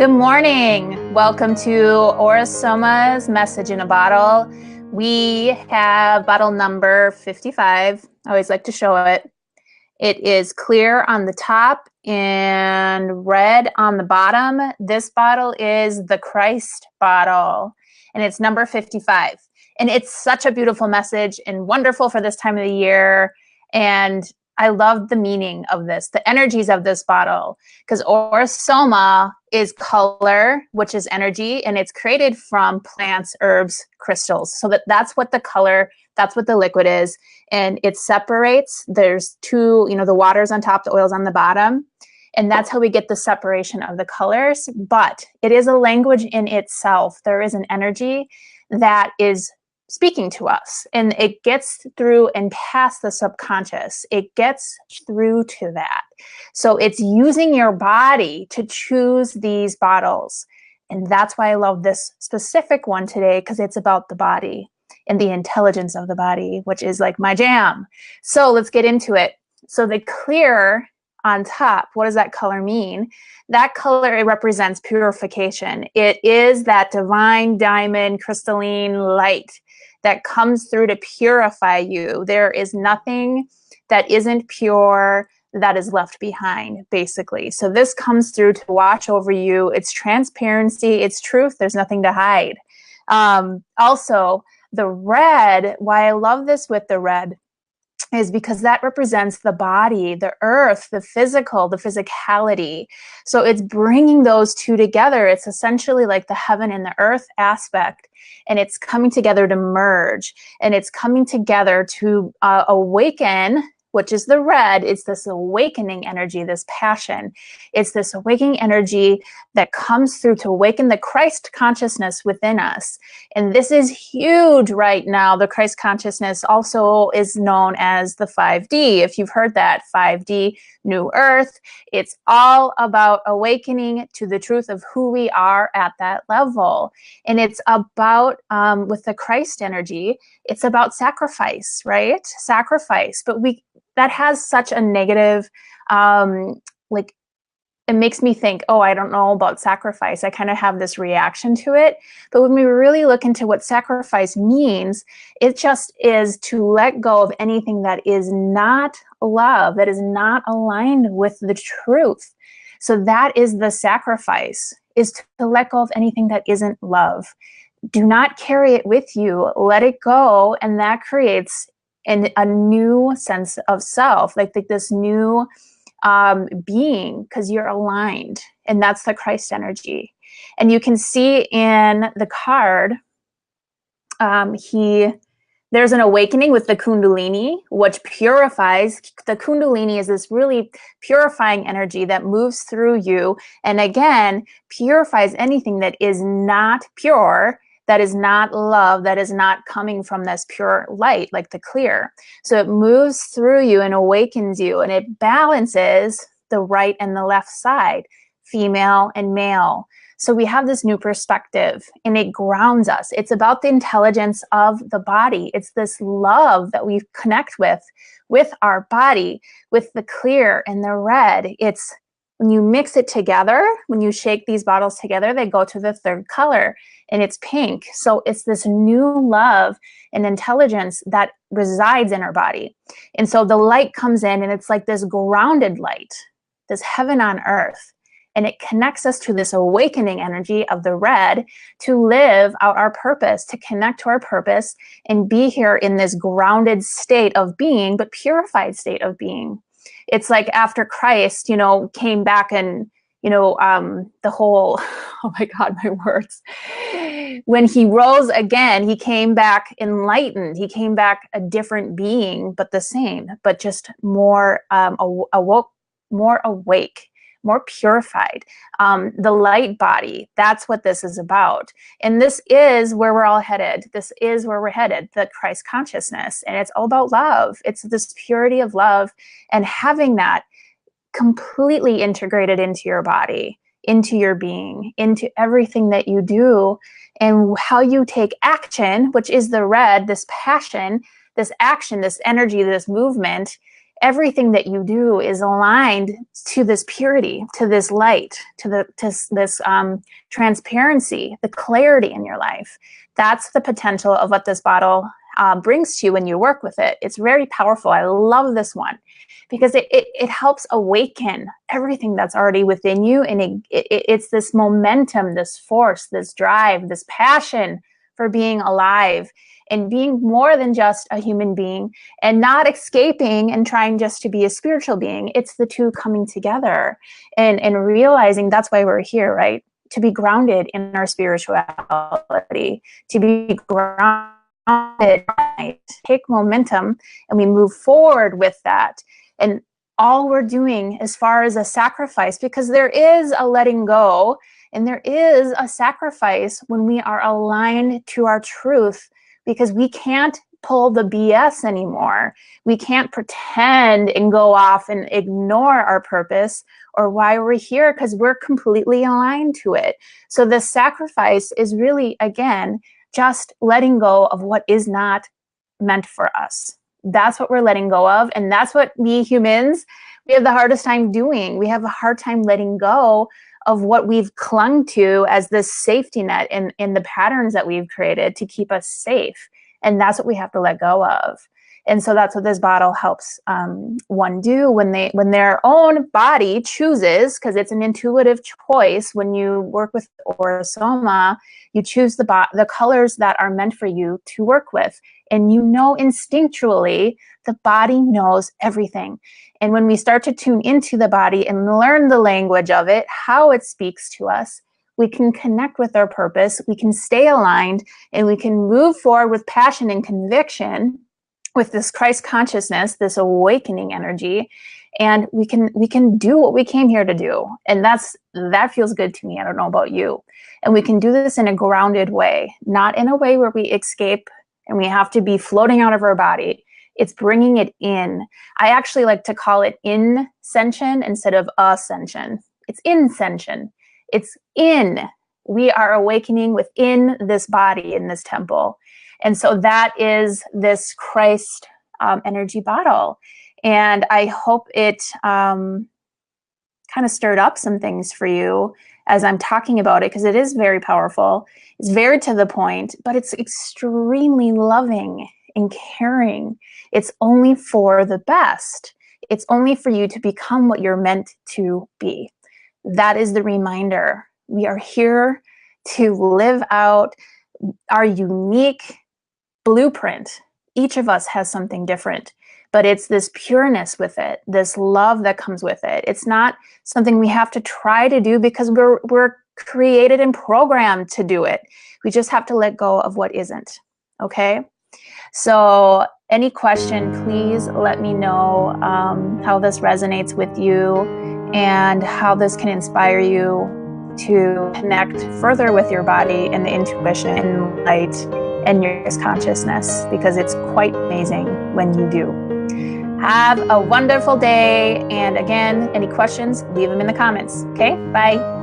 Good morning. Welcome to Aura-Soma's Message in a Bottle. We have bottle number 55. I always like to show it. It is clear on the top and red on the bottom. This bottle is the Christ bottle, and it's number 55. And it's such a beautiful message and wonderful for this time of the year. And I love the meaning of this, the energies of this bottle, because Aura-Soma is color, which is energy, and it's created from plants, herbs, crystals. So that's what the color, that's what the liquid is. And it separates. There's two, the water's on top, the oil's on the bottom. And that's how we get the separation of the colors. But it is a language in itself. There is an energy that is speaking to us, and it gets through and past the subconscious. It gets through to that. So it's using your body to choose these bottles. And that's why I love this specific one today, because it's about the body and the intelligence of the body, which is like my jam. So let's get into it. So the clear on top, what does that color mean? That color, it represents purification. It is that divine diamond crystalline light that comes through to purify you. There is nothing that isn't pure that is left behind, basically. So this comes through to wash over you. It's transparency, it's truth, there's nothing to hide. Also, the red, why I love this with the red, is because that represents the body, the earth, the physical, the physicality. So it's bringing those two together. It's essentially like the heaven and the earth aspect, and it's coming together to merge, and it's coming together to awaken, which is the red. It's this awakening energy, this passion. It's this awakening energy that comes through to awaken the Christ consciousness within us. And this is huge right now. The Christ consciousness also is known as the 5D. If you've heard that, 5D, New Earth, it's all about awakening to the truth of who we are at that level. And it's about, with the Christ energy, it's about sacrifice, right? Sacrifice. But that has such a negative, it makes me think, oh, I don't know about sacrifice. I kind of have this reaction to it. But when we really look into what sacrifice means, it just is to let go of anything that is not love, that is not aligned with the truth. So that is the sacrifice, is to let go of anything that isn't love. Do not carry it with you. Let it go, and that creates a new sense of self, like this new being, because you're aligned, and that's the Christ energy. And you can see in the card, there's an awakening with the Kundalini, which purifies. The Kundalini is this really purifying energy that moves through you, and again, purifies anything that is not pure, that is not love, that is not coming from this pure light, like the clear. So it moves through you and awakens you, and it balances the right and the left side, female and male. So we have this new perspective, and it grounds us. It's about the intelligence of the body. It's this love that we connect with our body, with the clear and the red. It's when you mix it together, when you shake these bottles together, they go to the third color, and it's pink. So it's this new love and intelligence that resides in our body. And so the light comes in, and it's like this grounded light, this heaven on earth. And it connects us to this awakening energy of the red to live out our purpose, to connect to our purpose and be here in this grounded state of being, but purified state of being. It's like after Christ, came back and, the whole, oh my God, my words. When he rose again, he came back enlightened. He came back a different being, but the same, but just more awoke, more awake, more purified. The light body, that's what this is about. And this is where we're all headed. This is where we're headed, the Christ consciousness. And it's all about love. It's this purity of love, and having that completely integrated into your body, into your being, into everything that you do, and how you take action, which is the red, this passion, this action, this energy, this movement. everything that you do is aligned to this purity, to this light, to this transparency, the clarity in your life. That's the potential of what this bottle brings to you when you work with it. It's very powerful. I love this one because it helps awaken everything that's already within you. And it's this momentum, this force, this drive, this passion for being alive and being more than just a human being and not escaping and trying just to be a spiritual being. It's the two coming together and realizing that's why we're here, right? To be grounded in our spirituality, to be grounded, take momentum, and we move forward with that. And all we're doing as far as a sacrifice, because there is a letting go and there is a sacrifice when we are aligned to our truth, because we can't pull the BS anymore. We can't pretend and go off and ignore our purpose or why we're here, because we're completely aligned to it. So the sacrifice is really, again, just letting go of what is not meant for us. That's what we're letting go of. And that's what we humans, we have the hardest time doing. We have a hard time letting go of what we've clung to as this safety net in the patterns that we've created to keep us safe. And that's what we have to let go of. And so that's what this bottle helps one do when their own body chooses, because it's an intuitive choice. When you work with Aura-Soma, you choose the colors that are meant for you to work with. And you know instinctually the body knows everything. And when we start to tune into the body and learn the language of it, how it speaks to us, we can connect with our purpose, we can stay aligned, and we can move forward with passion and conviction with this Christ consciousness, this awakening energy, and we can do what we came here to do. And that feels good to me. I don't know about you. And we can do this in a grounded way, not in a way where we escape and we have to be floating out of our body. It's bringing it in. I actually like to call it inscension instead of ascension. It's inscension. It's in. We are awakening within this body, in this temple. And so that is this Christ energy bottle. And I hope it kind of stirred up some things for you as I'm talking about it, because it is very powerful. It's very to the point, but it's extremely loving and caring. It's only for the best. It's only for you to become what you're meant to be. That is the reminder. We are here to live out our unique blueprint. Each of us has something different, but it's this pureness with it, this love that comes with it. It's not something we have to try to do because we're created and programmed to do it. We just have to let go of what isn't. Okay? So any question, please let me know how this resonates with you and how this can inspire you to connect further with your body and the intuition and light and your consciousness, because it's quite amazing when you do. Have a wonderful day. And again, any questions, leave them in the comments. Okay, bye.